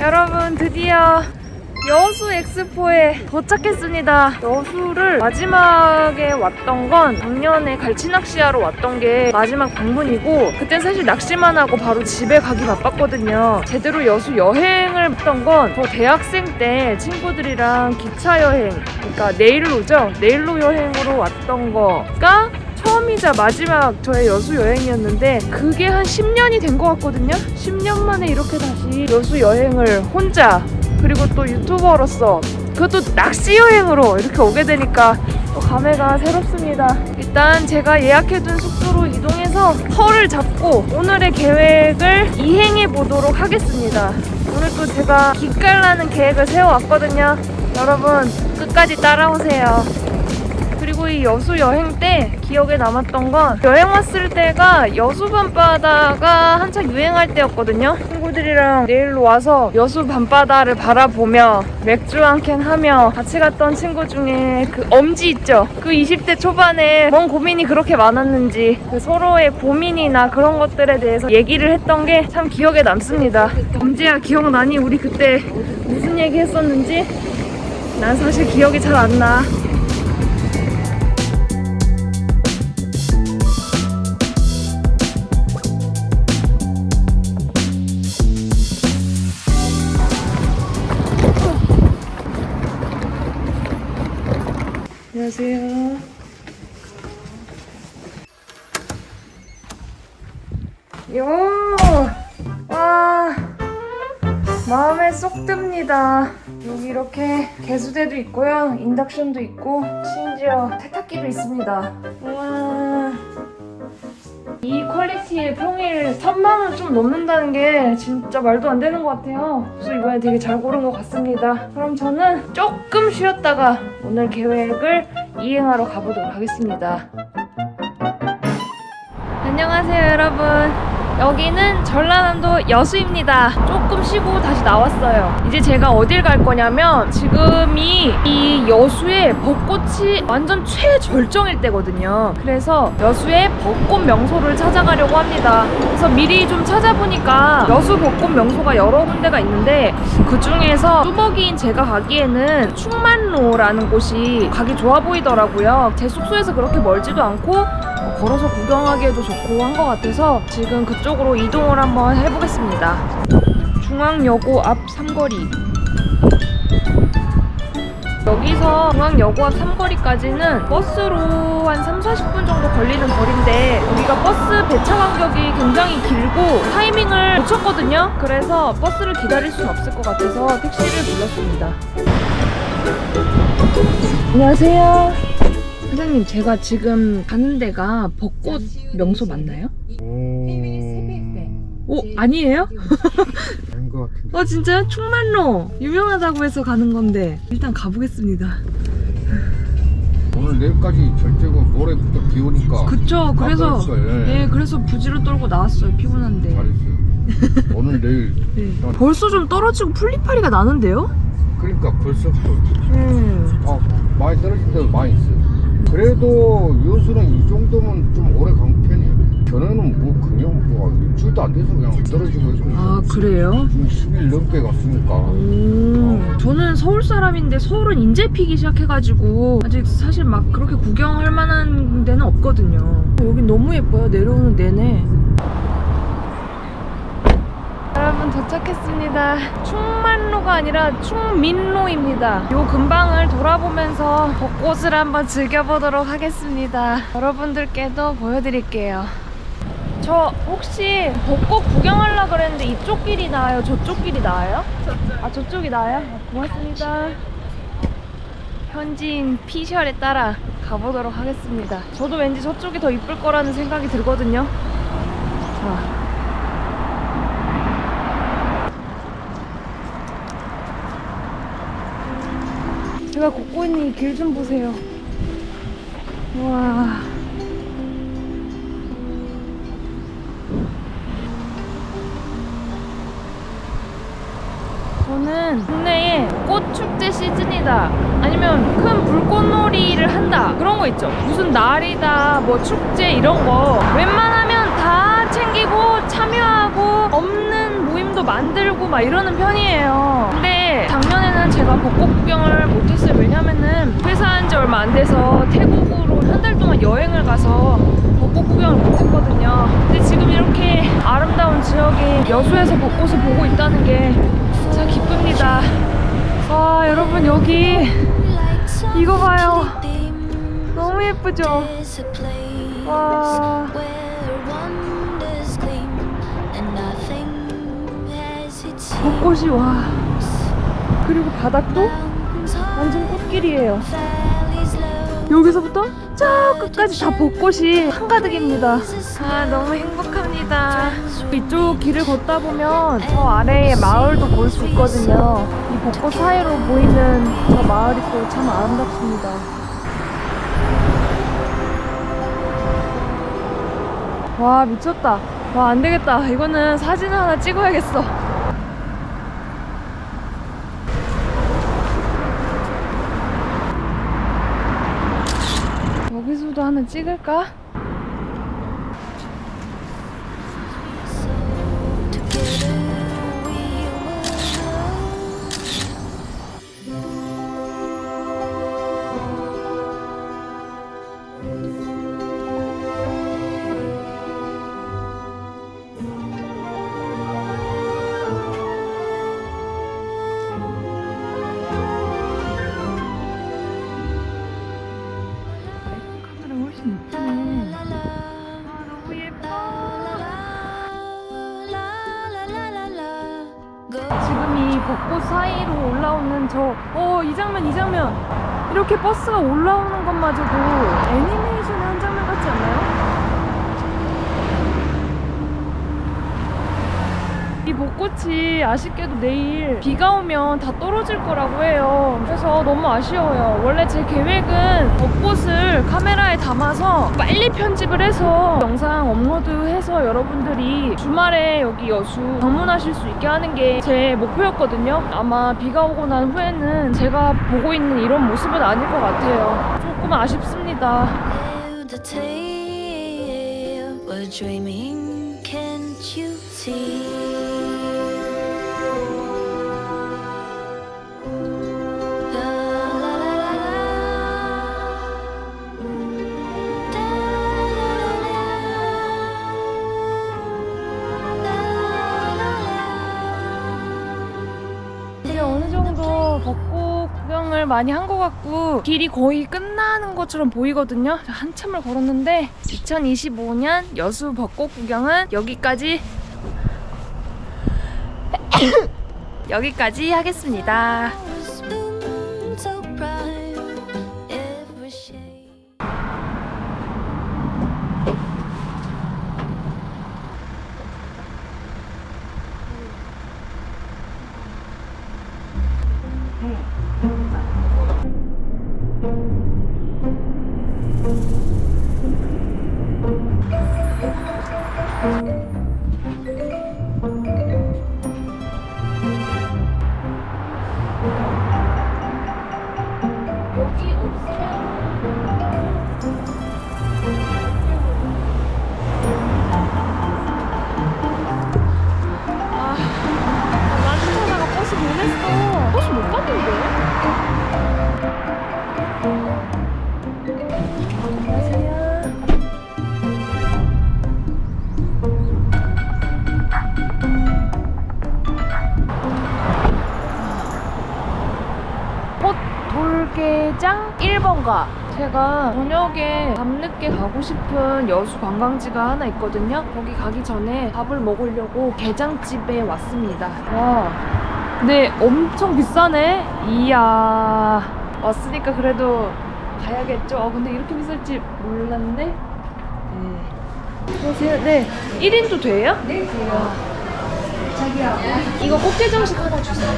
여러분 드디어 여수 엑스포에 도착했습니다. 여수를 마지막에 왔던 건 작년에 갈치낚시하러 왔던 게 마지막 방문이고, 그땐 사실 낚시만 하고 바로 집에 가기 바빴거든요. 제대로 여수 여행을 했던 건 저 대학생 때 친구들이랑 기차 여행, 그러니까 내일로죠. 내일로 여행으로 왔던 거가 처음이자 마지막 저의 여수 여행이었는데, 그게 한 10년이 된 것 같거든요. 10년 만에 이렇게 다시 여수 여행을 혼자, 그리고 또 유튜버로서, 그것도 낚시 여행으로 이렇게 오게 되니까 또 감회가 새롭습니다. 일단 제가 예약해둔 숙소로 이동해서 터를 잡고 오늘의 계획을 이행해 보도록 하겠습니다. 오늘 또 제가 기깔나는 계획을 세워왔거든요. 여러분 끝까지 따라오세요. 그리고 이 여수 여행 때 기억에 남았던 건, 여행 왔을 때가 여수 밤바다가 한창 유행할 때였거든요. 친구들이랑 내일로 와서 여수 밤바다를 바라보며 맥주 한 캔 하며 같이 갔던 친구 중에 그 엄지 있죠? 그 20대 초반에 뭔 고민이 그렇게 많았는지, 그 서로의 고민이나 그런 것들에 대해서 얘기를 했던 게 참 기억에 남습니다. 엄지야 기억나니? 우리 그때 무슨 얘기 했었는지? 난 사실 기억이 잘 안 나. 안녕하세요. 와, 마음에 쏙 듭니다. 여기 이렇게 개수대도 있고요, 인덕션도 있고, 심지어 세탁기도 있습니다. 와, 이 퀄리티의 평일 3만원 좀 넘는다는 게 진짜 말도 안 되는 것 같아요. 그래서 이번에 되게 잘 고른 것 같습니다. 그럼 저는 조금 쉬었다가 오늘 계획을 이행하러 가보도록 하겠습니다. 안녕하세요 여러분. 여기는 전라남도 여수입니다. 조금 쉬고 다시 나왔어요. 이제 제가 어딜 갈 거냐면, 지금이 이 여수의 벚꽃이 완전 최절정일 때거든요. 그래서 여수의 벚꽃 명소를 찾아가려고 합니다. 그래서 미리 좀 찾아보니까 여수 벚꽃 명소가 여러 군데가 있는데, 그 중에서 뚜벅이인 제가 가기에는 충만로라는 곳이 가기 좋아 보이더라고요. 제 숙소에서 그렇게 멀지도 않고 걸어서 구경하기에도 좋고 한 것 같아서 지금 그쪽으로 이동을 한번 해보겠습니다. 중앙여고 앞 삼거리. 여기서 중앙여고 앞 삼거리까지는 버스로 한 3-40분 정도 걸리는 거리인데, 우리가 버스 배차 간격이 굉장히 길고 타이밍을 놓쳤거든요. 그래서 버스를 기다릴 수는 없을 것 같아서 택시를 불렀습니다. 안녕하세요. 사장님, 제가 지금 가는 데가 벚꽃 명소 맞나요? 오, 아니에요? 아닌 것 같은데. 진짜요? 충만로 유명하다고 해서 가는 건데 일단 가보겠습니다. 오늘 내일까지 절제고 모레부터 비 오니까. 그쵸. 그래서 예. 그래서 부지로 떨고 나왔어요. 피곤한데. 잘했어요. 오늘 내일. 네. 벌써 좀 떨어지고 풀리파리가 나는데요? 그러니까 벌써부터. 네. 많이 떨어진 데도 많이 있어요. 그래도 여수는 이 정도면 좀 오래 간 편이에요. 전에는 뭐 그냥 뭐 일주일도 안 돼서 그냥 떨어지고 있고. 아, 그래요? 지금 10일 넘게 갔으니까. 저는 서울 사람인데 서울은 이제 피기 시작해가지고 아직 사실 막 그렇게 구경할 만한 데는 없거든요. 여긴 너무 예뻐요. 내려오는 내내. 여러분 도착했습니다. 충만로가 아니라 충민로입니다. 요 근방을 돌아보면서 벚꽃을 한번 즐겨보도록 하겠습니다. 여러분들께도 보여드릴게요. 저 혹시 벚꽃 구경하려고 그랬는데 이쪽 길이 나아요? 저쪽 길이 나아요? 저쪽이 나아요? 고맙습니다. 현지인 피셜에 따라 가보도록 하겠습니다. 저도 왠지 저쪽이 더 이쁠 거라는 생각이 들거든요. 자. 제가 걷고 있는 이 길 좀 보세요. 우와. 저는 국내에 꽃축제 시즌이다, 아니면 큰 불꽃놀이를 한다, 그런 거 있죠. 무슨 날이다, 뭐 축제 이런 거 웬만하면 다 챙기고 참여하고, 없는 모임도 벚꽃도 만들고 막 이러는 편이에요. 근데 작년에는 제가 벚꽃 구경을 못했어요. 왜냐면은 회사한 지 얼마 안 돼서 태국으로 한 달 동안 여행을 가서 벚꽃 구경을 못했거든요. 근데 지금 이렇게 아름다운 지역에 여수에서 벚꽃을 보고 있다는 게 진짜 기쁩니다. 와, 여러분 여기 이거 봐요. 너무 예쁘죠? 와. 벚꽃이 와. 그리고 바닥도 완전 꽃길이에요. 여기서부터 저 끝까지 다 벚꽃이 한가득입니다. 아, 너무 행복합니다. 이쪽 길을 걷다 보면 저 아래에 마을도 볼 수 있거든요. 이 벚꽃 사이로 보이는 저 마을이 또 참 아름답습니다. 와, 미쳤다. 와, 안 되겠다. 이거는 사진 하나 찍어야겠어. 여기서도 하나 찍을까? 훨씬 예쁘네. 아, 너무 예뻐. 지금 이 벚꽃 사이로 올라오는 이 장면. 이렇게 버스가 올라오는 것마저도 애니메이션의 한 장면 같지 않나요? 이 벚꽃이 아쉽게도 내일 비가 오면 다 떨어질 거라고 해요. 그래서 너무 아쉬워요. 원래 제 계획은 벚꽃을 카메라에 담아서 빨리 편집을 해서 영상 업로드해서 여러분들이 주말에 여기 여수 방문하실 수 있게 하는 게 제 목표였거든요. 아마 비가 오고 난 후에는 제가 보고 있는 이런 모습은 아닐 것 같아요. 조금 아쉽습니다. 어느 정도 벚꽃 구경을 많이 한 것 같고 길이 거의 끝나는 것처럼 보이거든요. 한참을 걸었는데 2025년 여수 벚꽃 구경은 여기까지 여기까지 하겠습니다. 돌게장 1번가. 제가 저녁에 밤늦게 가고 싶은 여수 관광지가 하나 있거든요. 거기 가기 전에 밥을 먹으려고 게장집에 왔습니다. 와, 근데 엄청 비싸네. 이야, 왔으니까 그래도 가야겠죠. 근데 이렇게 비쌀지 몰랐는데. 네. 안녕하세요. 네, 1인도 돼요? 네, 돼요. 자기야, 이거 꽃게장식 하나 주세요.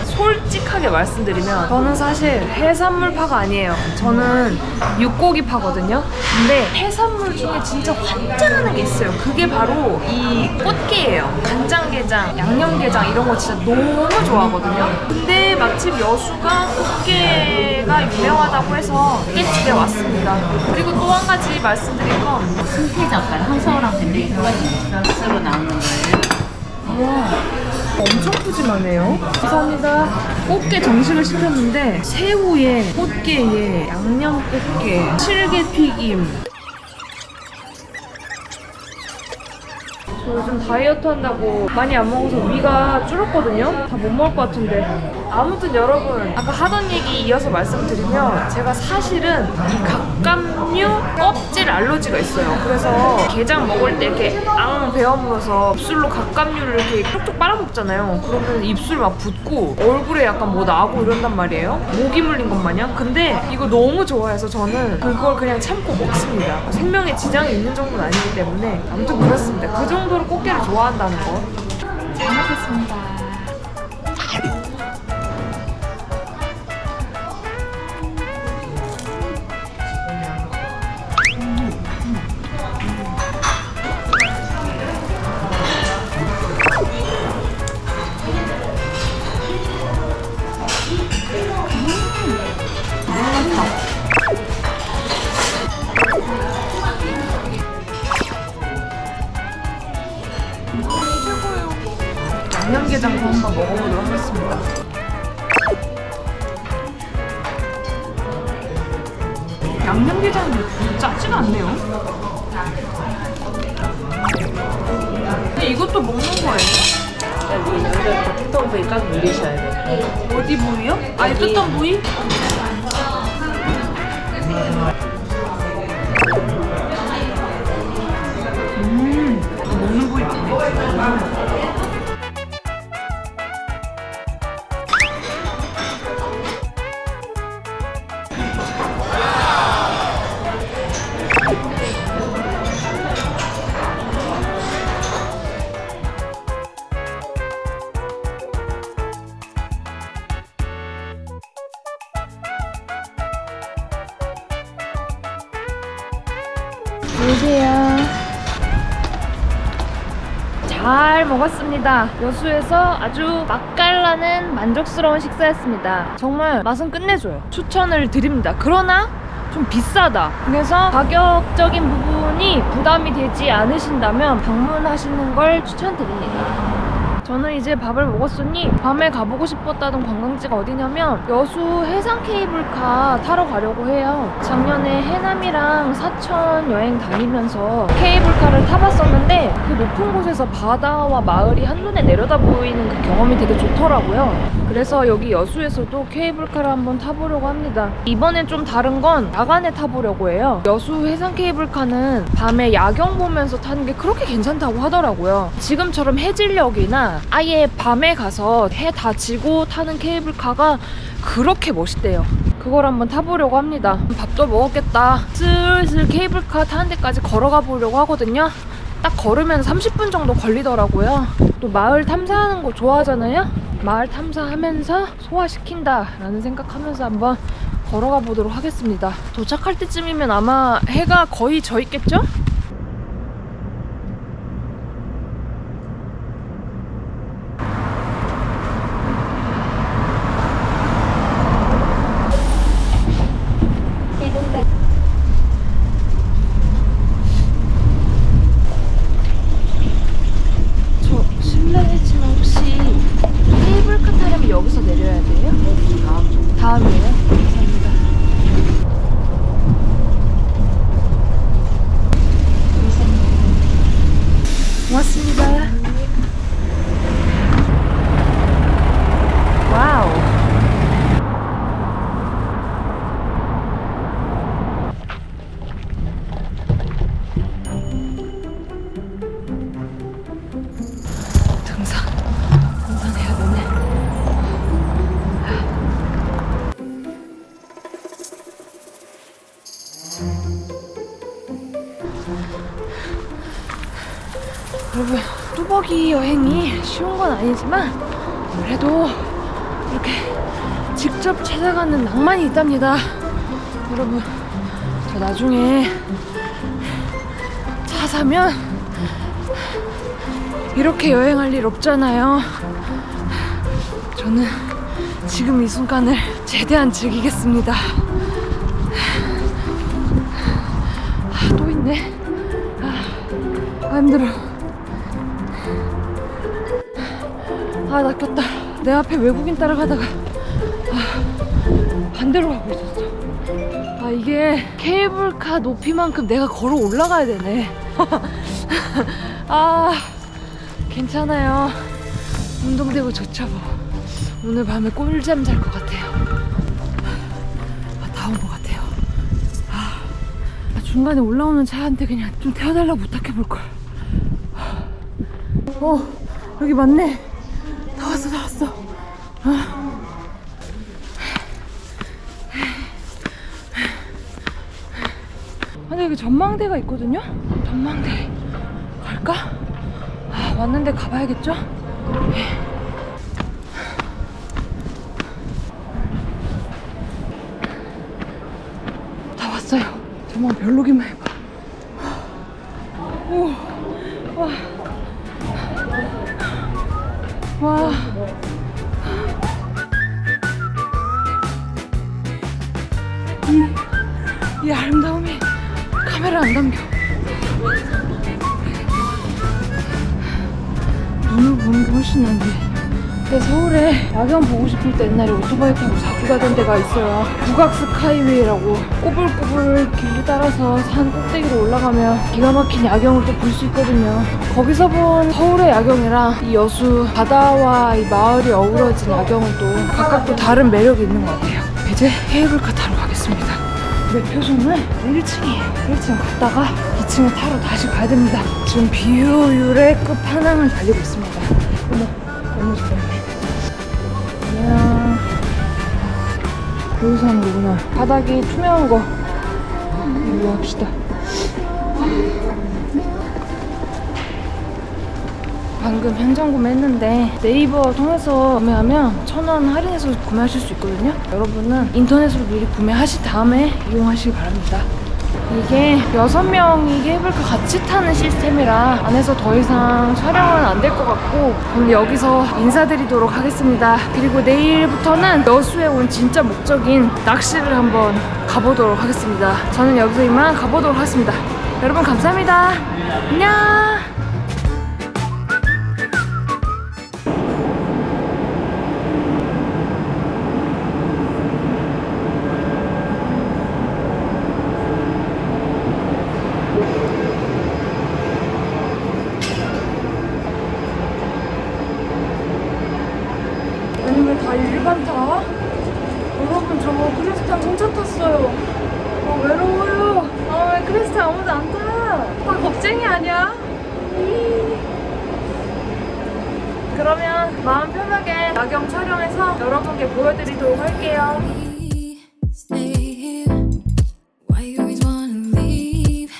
솔직하게 말씀드리면 저는 사실 해산물파가 아니에요. 저는 육고기파거든요. 근데 해산물 중에 진짜 환장하는 게 있어요. 그게 바로 이 꽃게예요. 간장게장, 양념게장 이런 거 진짜 너무 좋아하거든요. 근데 마침 여수가 꽃게가 유명하다고 해서 꽃게집에 왔습니다. 그리고 또 한 가지 말씀드릴 건 승태젓갈, 한서랑 밴드 두 가지 믹스로 나오는 거예요. 와, 엄청 푸짐하네요. 감사합니다. 꽃게 정식을 시켰는데 새우에 꽃게에 양념 꽃게, 칠개 튀김. 저 요즘 다이어트 한다고 많이 안 먹어서 위가 줄었거든요. 다 못 먹을 것 같은데. 아무튼 여러분, 아까 하던 얘기 이어서 말씀드리면 제가 사실은 이 갑각류 껍질 알러지가 있어요. 그래서 게장 먹을 때 이렇게 앙 베어물어서 입술로 갑각류를 이렇게 쪽쪽 빨아먹잖아요. 그러면 입술 막 붓고 얼굴에 약간 뭐 나고 이런단 말이에요. 모기 물린 것 마냥. 근데 이거 너무 좋아해서 저는 그걸 그냥 참고 먹습니다. 생명에 지장이 있는 정도는 아니기 때문에. 아무튼 그렇습니다. 그 정도로 꽃게를 좋아한다는 거. 잘 먹겠습니다. 양념게장도 한번 먹어보도록 하겠습니다. 양념게장이 짜지가 않네요. 근데 이것도 먹는 거예요? 여기 여기가 특정 부위 꽉 누리셔야 돼요. 어디 부위요? 아니 뜯던 부위? 먹는 부위 맞네. 보세요. 잘 먹었습니다. 여수에서 아주 맛깔나는 만족스러운 식사였습니다. 정말 맛은 끝내줘요. 추천을 드립니다. 그러나 좀 비싸다. 그래서 가격적인 부분이 부담이 되지 않으신다면 방문하시는 걸 추천드립니다. 저는 이제 밥을 먹었으니 밤에 가보고 싶었다던 관광지가 어디냐면 여수 해상 케이블카 타러 가려고 해요. 작년에 해남이랑 사천 여행 다니면서 케이블카를 타봤었는데 그 높은 곳에서 바다와 마을이 한눈에 내려다 보이는 그 경험이 되게 좋더라고요. 그래서 여기 여수에서도 케이블카를 한번 타보려고 합니다. 이번엔 좀 다른 건 야간에 타보려고 해요. 여수 해상 케이블카는 밤에 야경 보면서 타는 게 그렇게 괜찮다고 하더라고요. 지금처럼 해질녘이나 아예 밤에 가서 해 다 지고 타는 케이블카가 그렇게 멋있대요. 그걸 한번 타보려고 합니다. 밥도 먹었겠다. 슬슬 케이블카 타는 데까지 걸어가 보려고 하거든요. 딱 걸으면 30분 정도 걸리더라고요. 또 마을 탐사하는 거 좋아하잖아요. 마을 탐사하면서 소화시킨다 라는 생각하면서 한번 걸어가 보도록 하겠습니다. 도착할 때쯤이면 아마 해가 거의 져 있겠죠? 실례지만 혹시 케이블카 타려면 여기서 내려야 돼요? 다음이에요? 감사합니다. 고맙습니다. 와우. 등산해야 되네. 여러분, 뚜벅이 여행이 쉬운 건 아니지만 그래도 이렇게 직접 찾아가는 낭만이 있답니다. 여러분, 저 나중에 차 사면 이렇게 여행할 일 없잖아요. 저는 지금 이 순간을 최대한 즐기겠습니다. 또 있네. 힘들어. 아, 낚였다. 내 앞에 외국인 따라가다가 반대로 가고 있었어. 아, 이게 케이블카 높이만큼 내가 걸어 올라가야 되네. 아, 괜찮아요. 운동되고 좋죠 뭐. 오늘 밤에 꿀잠 잘 것 같아요. 다 온 것 같아요. 중간에 올라오는 차한테 그냥 좀 태워달라고 부탁해 볼걸. 여기 맞네. 다 왔어, 다 왔어. 근데 여기 전망대가 있거든요? 전망대 갈까? 왔는데 가봐야겠죠? 다 왔어요. 전망 별로기만 해봐. 오, 와. 와. 이 아름다움이 카메라 안 담겨. 눈을 보는 게 훨씬 낫네. 근데 서울에 야경 보고 싶을 때 옛날에 오토바이 타고 자주 가던 데가 있어요. 북악 스카이웨이라고 꼬불꼬불 길을 따라서 산 꼭대기로 올라가면 기가 막힌 야경을 또 볼 수 있거든요. 거기서 본 서울의 야경이랑 이 여수 바다와 이 마을이 어우러진 야경은 또 각각 또 다른 매력이 있는 것 같아요. 이제 케이블카 타러 가겠습니다. 매표소는 1층이에요. 1층 갔다가 2층을 타러 다시 가야 됩니다. 지금 비효율의 끝판왕을 달리고 있습니다. 어머, 너무 좋네. 안녕. 여기서 하는 거구나. 바닥이 투명한 거. 이거 합시다. 방금 현장 구매했는데 네이버 통해서 구매하면 1,000원 할인해서 구매하실 수 있거든요. 여러분은 인터넷으로 미리 구매하신 다음에 이용하시기 바랍니다. 이게 6명이 케이블카 같이 타는 시스템이라 안에서 더 이상 촬영은 안 될 것 같고 오늘 여기서 인사드리도록 하겠습니다. 그리고 내일부터는 여수에 온 진짜 목적인 낚시를 한번 가보도록 하겠습니다. 저는 여기서 이만 가보도록 하겠습니다. 여러분 감사합니다. 안녕. 아니 왜 다 일반 타? 여러분 저 크리스탈 혼자 탔어요. 외로워요. 왜 크리스탈 아무도 안 타? 다 겁쟁이 아니야? 그러면 마음 편하게 야경 촬영해서 여러분께 보여드리도록 할게요. Stay here. Why you always wanna leave?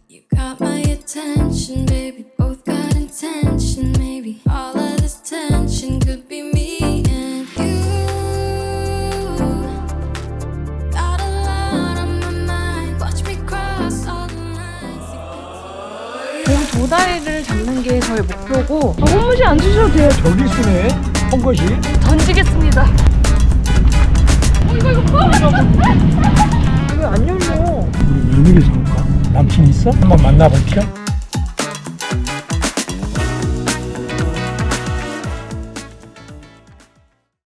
You got my attention, baby. Both got intention. Maybe all of this tension could be me and you. Got a lot on my mind. Watch me cross all the lines. 여기 도다리를 잡는 게 저의 목표고 혼무시 안 주셔도 돼요. 저기 쓰네? 한 것이? 던지겠습니다. 이거 왜 안 열려? 우리 왜 이리 살까? 남친 있어? 한번 만나볼게.